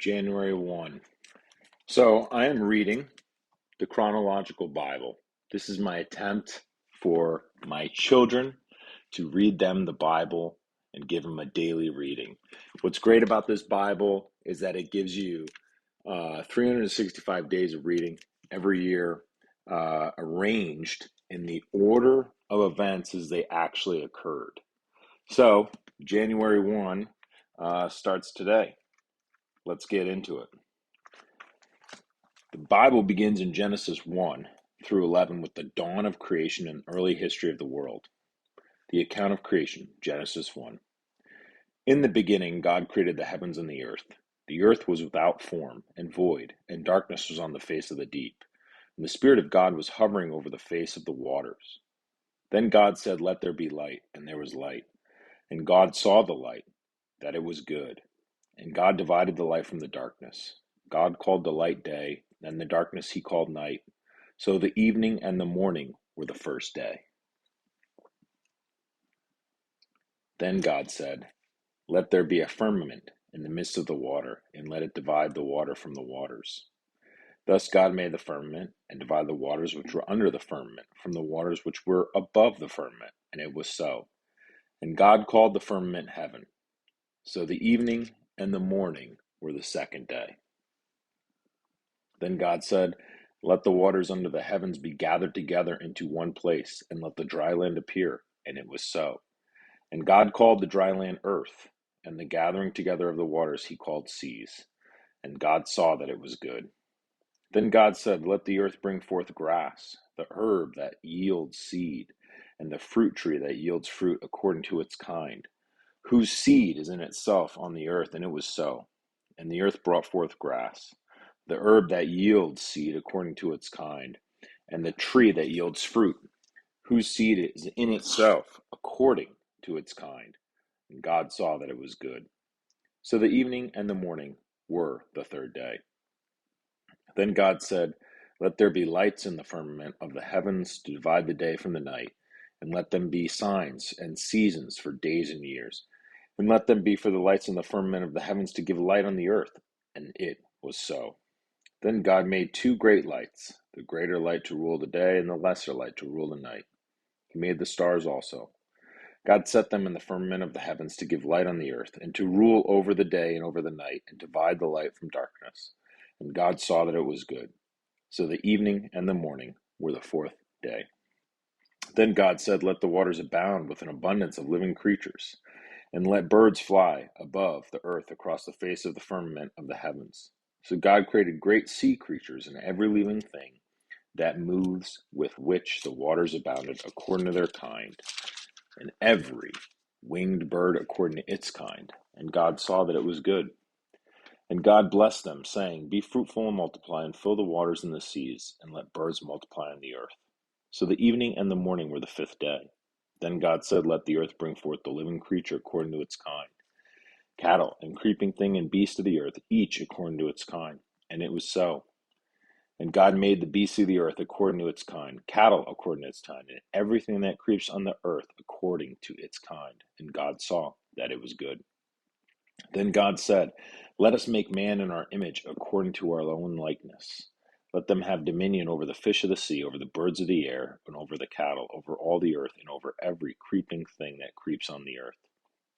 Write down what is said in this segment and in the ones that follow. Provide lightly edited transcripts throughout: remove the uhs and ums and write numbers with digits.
January 1. So I am reading the Chronological Bible. This is my attempt for my children to read them the Bible and give them a daily reading. What's great about this Bible is that it gives you 365 days of reading every year, arranged in the order of events as they actually occurred. So January 1 starts today. Let's get into it. The Bible begins in Genesis 1 through 11 with the dawn of creation and early history of the world. The account of creation, Genesis 1. In the beginning, God created the heavens and the earth. The earth was without form and void, and darkness was on the face of the deep. And the Spirit of God was hovering over the face of the waters. Then God said, "Let there be light," and there was light. And God saw the light, that it was good. And God divided the light from the darkness. God called the light day, and the darkness he called night. So the evening and the morning were the first day. Then God said, "Let there be a firmament in the midst of the water, and let it divide the water from the waters." Thus God made the firmament, and divided the waters which were under the firmament from the waters which were above the firmament, and it was so. And God called the firmament heaven. So the evening and the morning were the second day. Then God said, "Let the waters under the heavens be gathered together into one place, and let the dry land appear." And it was so. And God called the dry land earth, and the gathering together of the waters he called seas. And God saw that it was good. Then God said, "Let the earth bring forth grass, the herb that yields seed, and the fruit tree that yields fruit according to its kind, whose seed is in itself on the earth." And it was so. And the earth brought forth grass, the herb that yields seed according to its kind, and the tree that yields fruit, whose seed is in itself according to its kind. And God saw that it was good. So the evening and the morning were the third day. Then God said, "Let there be lights in the firmament of the heavens to divide the day from the night, and let them be signs and seasons for days and years. And let them be for the lights in the firmament of the heavens to give light on the earth." And it was so. Then God made two great lights, the greater light to rule the day, and the lesser light to rule the night. He made the stars also. God set them in the firmament of the heavens to give light on the earth, and to rule over the day and over the night, and divide the light from darkness. And God saw that it was good. So the evening and the morning were the fourth day. Then God said, "Let the waters abound with an abundance of living creatures, and let birds fly above the earth across the face of the firmament of the heavens." So God created great sea creatures and every living thing that moves, with which the waters abounded according to their kind, and every winged bird according to its kind. And God saw that it was good. And God blessed them, saying, "Be fruitful and multiply, and fill the waters and the seas, and let birds multiply on the earth." So the evening and the morning were the fifth day. Then God said, "Let the earth bring forth the living creature according to its kind, cattle and creeping thing and beast of the earth, each according to its kind." And it was so. And God made the beasts of the earth according to its kind, cattle according to its kind, and everything that creeps on the earth according to its kind. And God saw that it was good. Then God said, "Let us make man in our image according to our own likeness. Let them have dominion over the fish of the sea, over the birds of the air, and over the cattle, over all the earth, and over every creeping thing that creeps on the earth."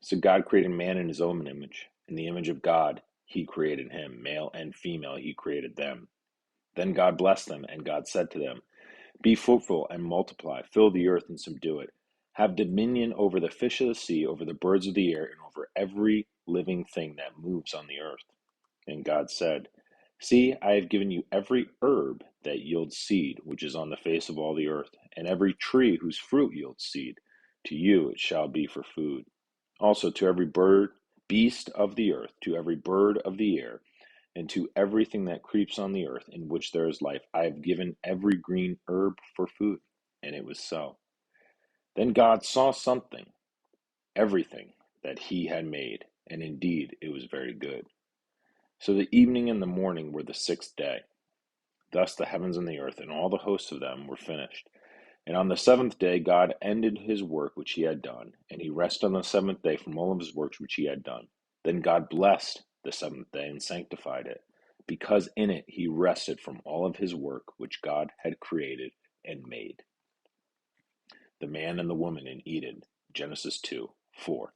So God created man in his own image. In the image of God, he created him. Male and female, he created them. Then God blessed them, and God said to them, "Be fruitful and multiply, fill the earth and subdue it. Have dominion over the fish of the sea, over the birds of the air, and over every living thing that moves on the earth." And God said, "See, I have given you every herb that yields seed, which is on the face of all the earth, and every tree whose fruit yields seed. To you it shall be for food. Also to every beast of the earth, to every bird of the air, and to everything that creeps on the earth in which there is life, I have given every green herb for food." And it was so. Then God saw everything that he had made, and indeed it was very good. So the evening and the morning were the sixth day. Thus the heavens and the earth and all the hosts of them were finished. And on the seventh day God ended his work which he had done, and he rested on the seventh day from all of his works which he had done. Then God blessed the seventh day and sanctified it, because in it he rested from all of his work which God had created and made. The man and the woman in Eden, Genesis 2:4.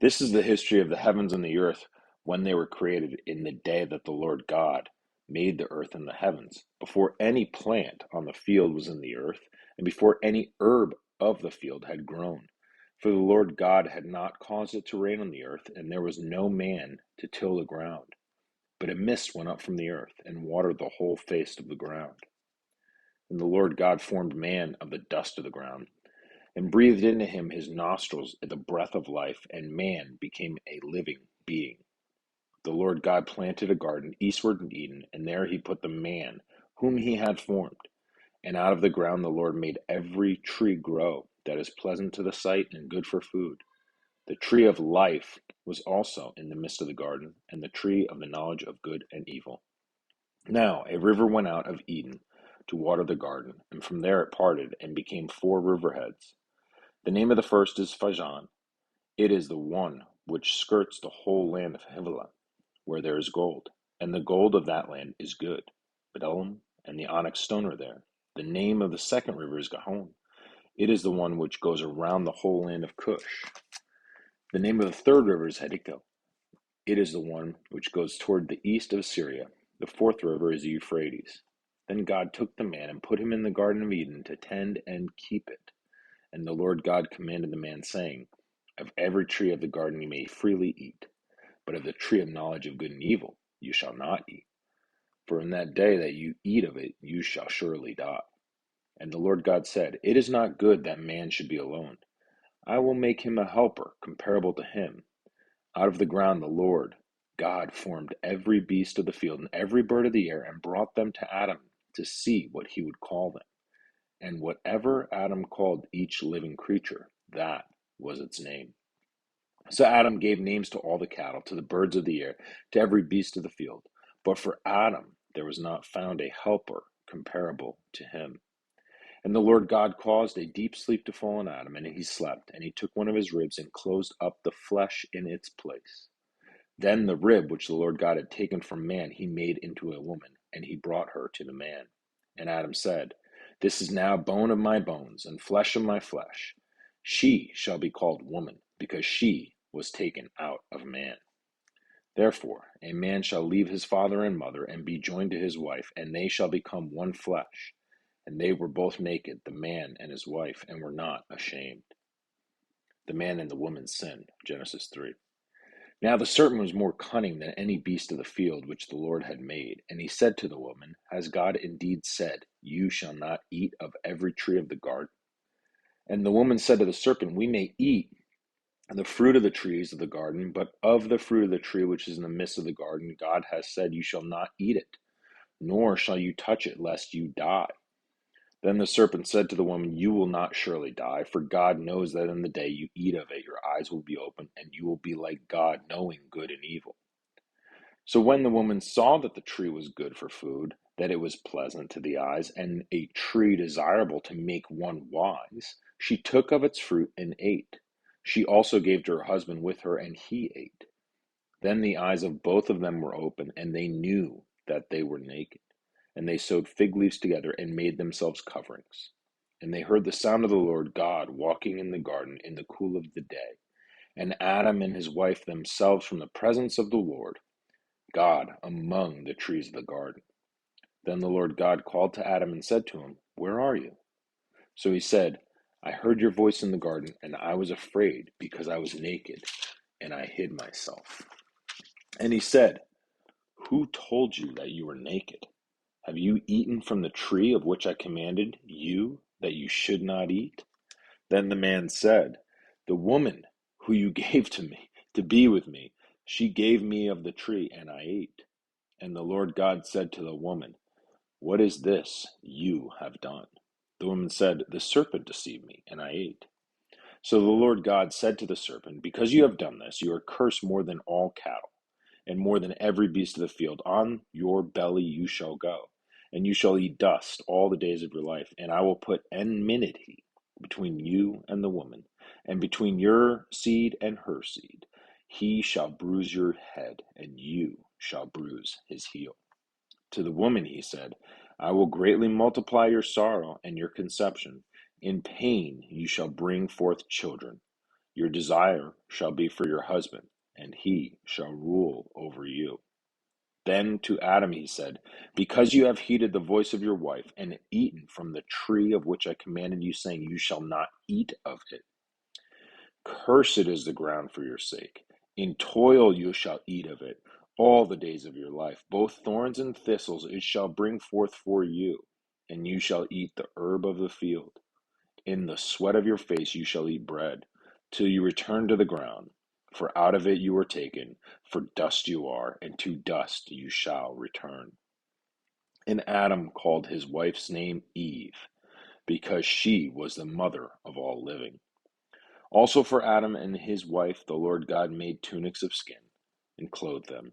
This is the history of the heavens and the earth when they were created in the day that the Lord God made the earth and the heavens, before any plant on the field was in the earth, and before any herb of the field had grown. For the Lord God had not caused it to rain on the earth, and there was no man to till the ground. But a mist went up from the earth, and watered the whole face of the ground. And the Lord God formed man of the dust of the ground, and breathed into him his nostrils the breath of life, and man became a living being. The Lord God planted a garden eastward in Eden, and there he put the man whom he had formed. And out of the ground the Lord made every tree grow that is pleasant to the sight and good for food. The tree of life was also in the midst of the garden, and the tree of the knowledge of good and evil. Now a river went out of Eden to water the garden, and from there it parted and became four riverheads. The name of the first is Fajan. It is the one which skirts the whole land of Havilah, where there is gold, and the gold of that land is good. Bdellium and the onyx stone are there. The name of the second river is Gihon. It is the one which goes around the whole land of Cush. The name of the third river is Hiddekel. It is the one which goes toward the east of Syria. The fourth river is the Euphrates. Then God took the man and put him in the Garden of Eden to tend and keep it. And the Lord God commanded the man, saying, Of every tree of the garden you may freely eat, but of the tree of knowledge of good and evil you shall not eat. For in that day that you eat of it, you shall surely die. And the Lord God said, It is not good that man should be alone. I will make him a helper comparable to him. Out of the ground the Lord God formed every beast of the field and every bird of the air, and brought them to Adam to see what he would call them. And whatever Adam called each living creature, that was its name. So Adam gave names to all the cattle, to the birds of the air, to every beast of the field. But for Adam there was not found a helper comparable to him. And the Lord God caused a deep sleep to fall on Adam, and he slept. And he took one of his ribs and closed up the flesh in its place. Then the rib which the Lord God had taken from man he made into a woman, and he brought her to the man. And Adam said, This is now bone of my bones, and flesh of my flesh. She shall be called woman, because she was taken out of man. Therefore a man shall leave his father and mother, and be joined to his wife, and they shall become one flesh. And they were both naked, the man and his wife, and were not ashamed. The man and the woman sinned. Genesis 3. Now the serpent was more cunning than any beast of the field which the Lord had made. And he said to the woman, Has God indeed said, You shall not eat of every tree of the garden? And the woman said to the serpent, We may eat the fruit of the trees of the garden, but of the fruit of the tree which is in the midst of the garden, God has said, You shall not eat it, nor shall you touch it, lest you die. Then the serpent said to the woman, You will not surely die, for God knows that in the day you eat of it, your eyes will be opened, and you will be like God, knowing good and evil. So when the woman saw that the tree was good for food, that it was pleasant to the eyes, and a tree desirable to make one wise, she took of its fruit and ate. She also gave to her husband with her, and he ate. Then the eyes of both of them were open, and they knew that they were naked. And they sewed fig leaves together and made themselves coverings. And they heard the sound of the Lord God walking in the garden in the cool of the day. And Adam and his wife themselves from the presence of the Lord God among the trees of the garden. Then the Lord God called to Adam and said to him, Where are you? So he said, I heard your voice in the garden, and I was afraid because I was naked, and I hid myself. And he said, Who told you that you were naked? Have you eaten from the tree of which I commanded you that you should not eat? Then the man said, The woman who you gave to me to be with me, she gave me of the tree, and I ate. And the Lord God said to the woman, What is this you have done? The woman said, The serpent deceived me, and I ate. So the Lord God said to the serpent, Because you have done this, you are cursed more than all cattle, and more than every beast of the field. On your belly you shall go, and you shall eat dust all the days of your life. And I will put enmity between you and the woman, and between your seed and her seed. He shall bruise your head, and you shall bruise his heel. To the woman he said, I will greatly multiply your sorrow and your conception. In pain you shall bring forth children. Your desire shall be for your husband, and he shall rule over you. Then to Adam he said, because you have heeded the voice of your wife, and eaten from the tree of which I commanded you, saying, you shall not eat of it. Cursed is the ground for your sake. In toil you shall eat of it all the days of your life. Both thorns and thistles it shall bring forth for you, and you shall eat the herb of the field. In the sweat of your face you shall eat bread, till you return to the ground. For out of it you were taken, for dust you are, and to dust you shall return. And Adam called his wife's name Eve, because she was the mother of all living. Also for Adam and his wife the Lord God made tunics of skin, and clothed them.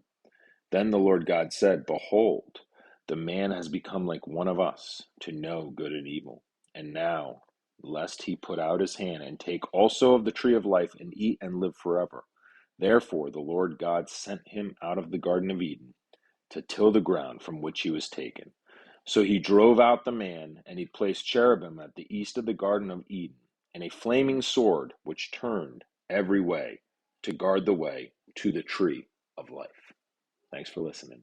Then the Lord God said, behold, the man has become like one of us, to know good and evil. And now, lest he put out his hand and take also of the tree of life, and eat and live forever. Therefore the Lord God sent him out of the Garden of Eden, to till the ground from which he was taken. So he drove out the man, and he placed cherubim at the east of the Garden of Eden, and a flaming sword which turned every way to guard the way to the tree of life. Thanks for listening.